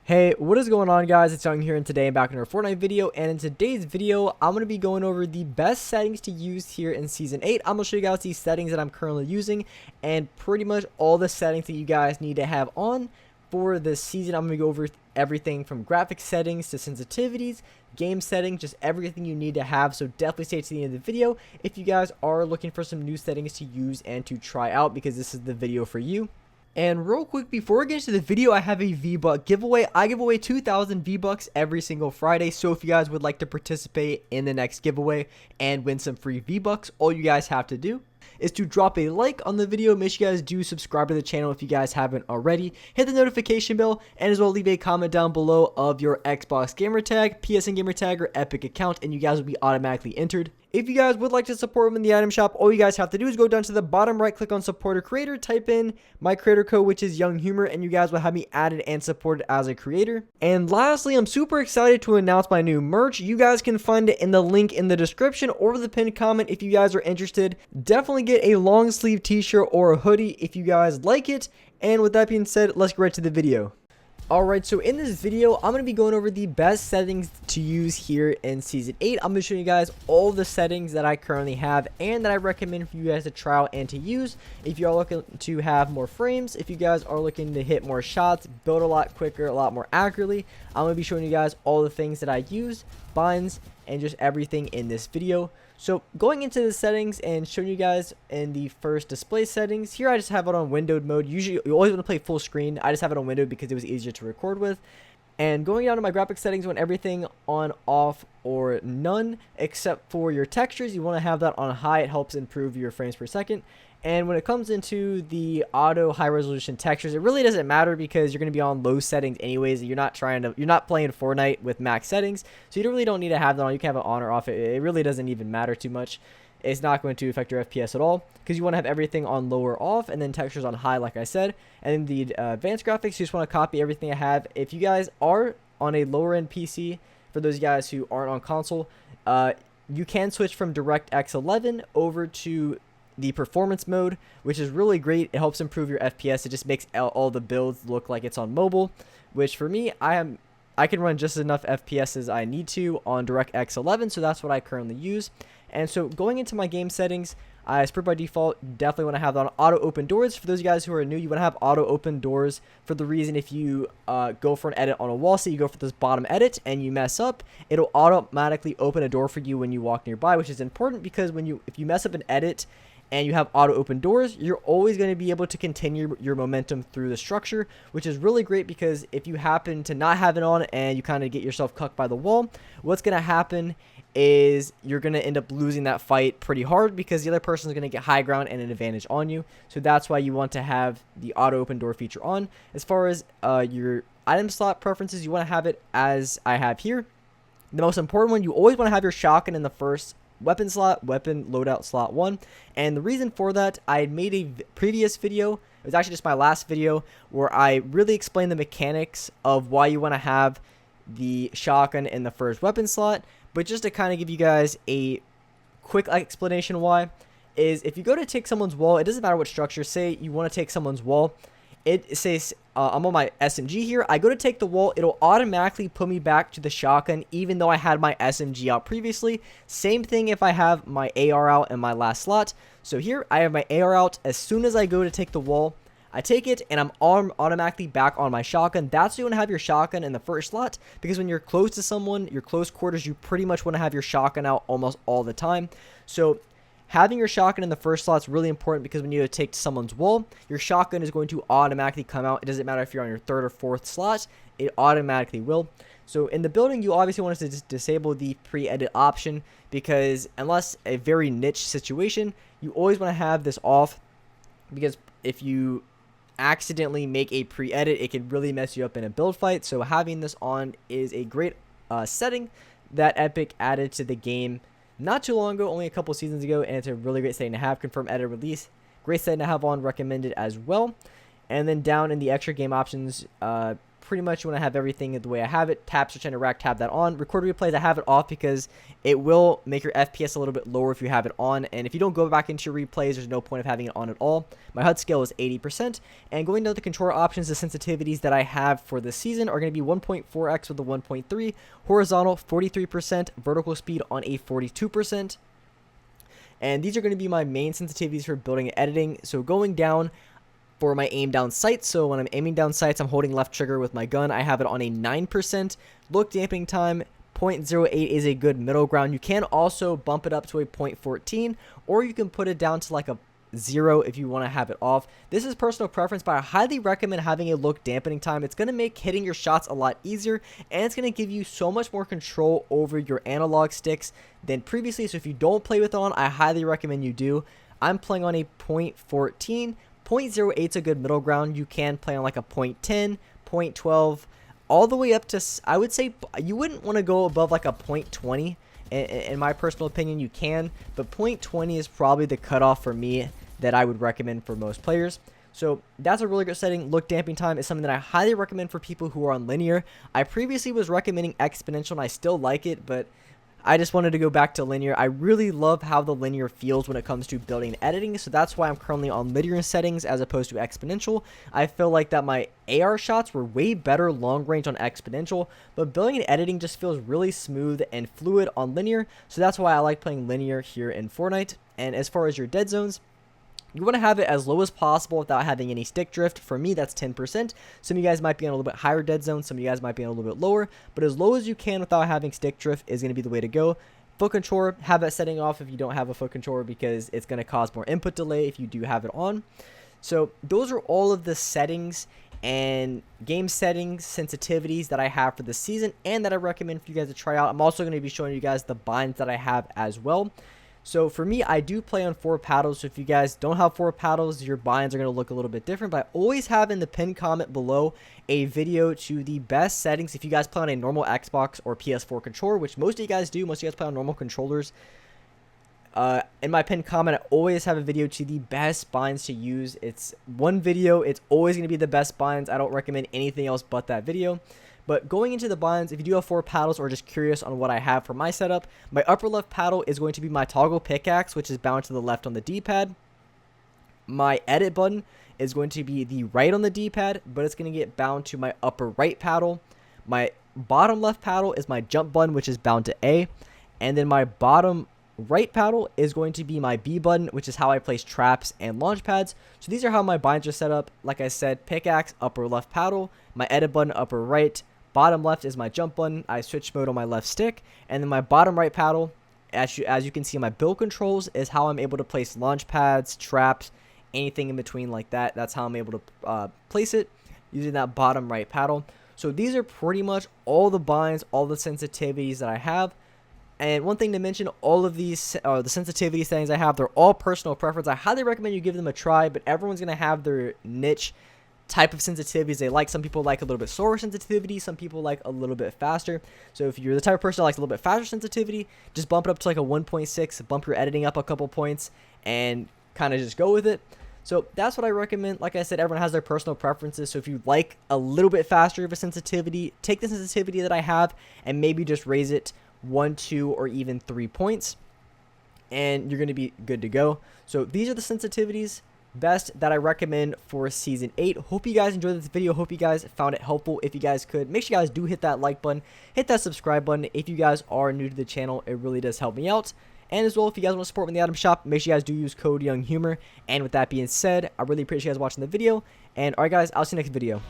Hey, what is going on, guys? It's Young here, and today I'm back in our Fortnite video. And in today's video, I'm going to be going over the best settings to use here in Season 8. I'm going to show you guys these settings that I'm currently using and pretty much all the settings that you guys need to have on for this season. I'm going to go over everything from graphic settings to sensitivities, game settings, just everything you need to have. So definitely stay to the end of the video if you guys are looking for some new settings to use and to try out, because this is the video for you. And real quick, before we get into the video, I have a V-Buck giveaway. I give away 2,000 V-Bucks every single Friday. So if you guys would like to participate in the next giveaway and win some free V-Bucks, all you guys have to do is to drop a like on the video. Make sure you guys do subscribe to the channel if you guys haven't already. Hit the notification bell, and as well leave a comment down below of your Xbox gamer tag, PSN gamer tag, or Epic account, and you guys will be automatically entered. If you guys would like to support them in the item shop, all you guys have to do is go down to the bottom right, click on support a creator, type in my creator code, which is Young Humor, and you guys will have me added and supported as a creator. And lastly, I'm super excited to announce my new merch. You guys can find it in the link in the description or the pinned comment if you guys are interested. Definitely get a long sleeve t-shirt or a hoodie if you guys like it. And with that being said, let's get right to the video. Alright, so in this video, I'm going to be going over the best settings to use here in Season 8. I'm going to show you guys all the settings that I currently have and that I recommend for you guys to try out and to use. If you are looking to have more frames, if you guys are looking to hit more shots, build a lot quicker, a lot more accurately, I'm going to be showing you guys all the things that I use, binds, and just everything in this video. So going into the settings and showing you guys in the first display settings, here I just have it on windowed mode. Usually you always want to play full screen. I just have it on windowed because it was easier to record with. And going down to my graphic settings, I want everything on, off, or none, except for your textures. You want to have that on high. It helps improve your frames per second. And when it comes into the auto high resolution textures, it really doesn't matter because you're going to be on low settings anyways. You're not playing Fortnite with max settings, so you really don't need to have that on. You can have it on or off. It really doesn't even matter too much. It's not going to affect your FPS at all because you want to have everything on low or off, and then textures on high, like I said. And then the advanced graphics, you just want to copy everything I have. If you guys are on a lower end PC, for those guys who aren't on console, you can switch from DirectX 11 over to the performance mode, which is really great. It helps improve your FPS. It just makes all the builds look like it's on mobile, which for me, I can run just enough FPS as I need to on DirectX 11, so that's what I currently use. And so going into my game settings, as per by default, definitely want to have that on auto open doors. For those guys who are new, you want to have auto open doors for the reason if you go for an edit on a wall, so you go for this bottom edit and you mess up, it'll automatically open a door for you when you walk nearby, which is important because if you mess up an edit and you have auto open doors, you're always going to be able to continue your momentum through the structure, which is really great because if you happen to not have it on and you kind of get yourself cucked by the wall, what's going to happen is you're going to end up losing that fight pretty hard because the other person is going to get high ground and an advantage on you. So that's why you want to have the auto open door feature on. As far as your item slot preferences, you want to have it as I have here. The most important one, you always want to have your shotgun in the first weapon slot, weapon loadout slot 1. And the reason for that, I had made a previous video, it was actually just my last video, where I really explained the mechanics of why you want to have the shotgun in the first weapon slot. But just to kind of give you guys a quick explanation why, is if you go to take someone's wall, it doesn't matter what structure, say you want to take someone's wall, it says I'm on my SMG here. I go to take the wall, it'll automatically put me back to the shotgun even though I had my SMG out previously. Same thing if I have my AR out in my last slot. So here I have my AR out. As soon as I go to take the wall, I take it and I'm automatically back on my shotgun. That's why you want to have your shotgun in the first slot, because when you're close to someone, your close quarters, you pretty much want to have your shotgun out almost all the time. So having your shotgun in the first slot is really important because when you take to someone's wall, your shotgun is going to automatically come out. It doesn't matter if you're on your third or fourth slot, it automatically will. So in the building, you obviously want to disable the pre-edit option because unless a very niche situation, you always want to have this off, because if you accidentally make a pre-edit, it can really mess you up in a build fight. So having this on is a great setting that Epic added to the game not too long ago, only a couple seasons ago, and it's a really great setting to have. Confirm edit release, great setting to have on, recommended as well. And then down in the extra game options, pretty much you want to have everything the way I have it. Tap, search, interact, tab that on. Record replays, I have it off because it will make your FPS a little bit lower if you have it on. And if you don't go back into your replays, there's no point of having it on at all. My HUD scale is 80%. And going to the controller options, the sensitivities that I have for this season are going to be 1.4x with a 1.3, horizontal 43%, vertical speed on a 42%. And these are going to be my main sensitivities for building and editing. So going down for my aim down sights, so when I'm aiming down sights, I'm holding left trigger with my gun. I have it on a 9%. Look dampening time, 0.08 is a good middle ground. You can also bump it up to a 0.14, or you can put it down to like a 0 if you want to have it off. This is personal preference, but I highly recommend having a look dampening time. It's going to make hitting your shots a lot easier, and it's going to give you so much more control over your analog sticks than previously. So if you don't play with it on, I highly recommend you do. I'm playing on a 0.14. 0.08 is a good middle ground. You can play on like a 0.10, 0.12, all the way up to, I would say you wouldn't want to go above like a 0.20. In my personal opinion, you can, but 0.20 is probably the cutoff for me that I would recommend for most players. So that's a really good setting. Look damping time is something that I highly recommend for people who are on linear. I previously was recommending exponential, and I still like it, but I just wanted to go back to linear. I really love how the linear feels when it comes to building and editing, so that's why I'm currently on linear settings as opposed to exponential. I feel like that my AR shots were way better long range on exponential, but building and editing just feels really smooth and fluid on linear, so that's why I like playing linear here in Fortnite. And as far as your dead zones, you want to have it as low as possible without having any stick drift. For me, that's 10%. Some of you guys might be on a little bit higher dead zone. Some of you guys might be on a little bit lower. But as low as you can without having stick drift is going to be the way to go. Foot controller, have that setting off if you don't have a foot controller because it's going to cause more input delay if you do have it on. So those are all of the settings and game settings, sensitivities that I have for this season and that I recommend for you guys to try out. I'm also going to be showing you guys the binds that I have as well. So for me, I do play on 4 paddles. So if you guys don't have 4 paddles, your binds are going to look a little bit different. But I always have in the pinned comment below a video to the best settings. If you guys play on a normal Xbox or PS4 controller, which most of you guys do, most of you guys play on normal controllers. In my pinned comment, I always have a video to the best binds to use. It's one video. It's always going to be the best binds. I don't recommend anything else but that video. But going into the binds, if you do have 4 paddles or just curious on what I have for my setup, my upper left paddle is going to be my toggle pickaxe, which is bound to the left on the D-pad. My edit button is going to be the right on the D-pad, but it's going to get bound to my upper right paddle. My bottom left paddle is my jump button, which is bound to A. And then my bottom right paddle is going to be my B button, which is how I place traps and launch pads. So these are how my binds are set up. Like I said, pickaxe, upper left paddle, my edit button, upper right. Bottom left is my jump button. I switch mode on my left stick. And then my bottom right paddle, as you can see, my build controls is how I'm able to place launch pads, traps, anything in between like that. That's how I'm able to place it using that bottom right paddle. So these are pretty much all the binds, all the sensitivities that I have. And one thing to mention, all of these, the sensitivity settings I have, they're all personal preference. I highly recommend you give them a try, but everyone's going to have their niche type of sensitivities they like. Some people like a little bit slower sensitivity, some people like a little bit faster. So if you're the type of person that likes a little bit faster sensitivity, just bump it up to like a 1.6, bump your editing up a couple points, and kind of just go with it. So that's what I recommend. Like I said, everyone has their personal preferences. So if you like a little bit faster of a sensitivity, take the sensitivity that I have and maybe just raise it 1, 2, or even 3 points, and you're going to be good to go. So these are the sensitivities best that I recommend for season 8. Hope you guys enjoyed this video. Hope you guys found it helpful. If you guys could, make sure you guys do hit that like button, hit that subscribe button. If you guys are new to the channel, it really does help me out. And as well, if you guys want to support me in the item shop, make sure you guys do use code YoungHumor. And with that being said, I really appreciate you guys watching the video. And alright guys, I'll see you next video.